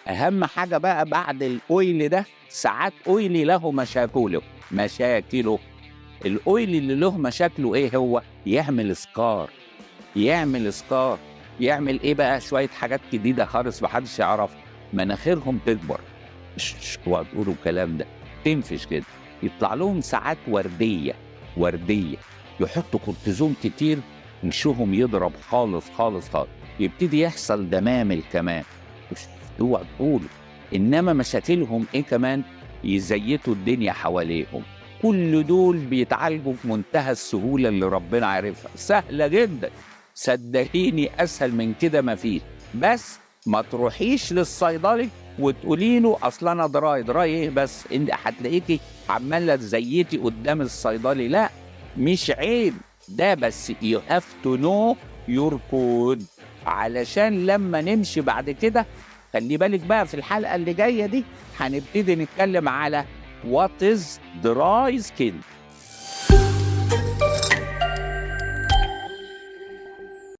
أهم حاجة بقى بعد الأويل ده، ساعات أويل له مشاكله. الأويل اللي له مشاكله إيه هو؟ يعمل سكار، يعمل إيه بقى؟ شوية حاجات جديدة خالص محدش يعرفها. مناخيرهم تكبر، مش وتقولوا الكلام ده، تنفش كده، يطلع لهم ساعات وردية، يحطوا كورتيزون كتير، وشهم يضرب خالص خالص خالص، يبتدي يحصل دمامل كمان، اوعى تقولوا. انما مشاكلهم ايه كمان؟ يزيتوا الدنيا حواليهم. كل دول بيتعالجوا بمنتهى السهوله اللي ربنا عارفها، سهله جدا، صدقيني اسهل من كده مفيش. بس ما تروحيش للصيدلي وتقولي له اصل انا دراي ايه، بس انت هتلاقيكي عماله تزيتي قدام الصيدلي. لا، مش عيب ده، بس you have to know your code، علشان لما نمشي بعد كده. خلي بالك بقى في الحلقة اللي جاية دي هنبتدي نتكلم على what is dry skin.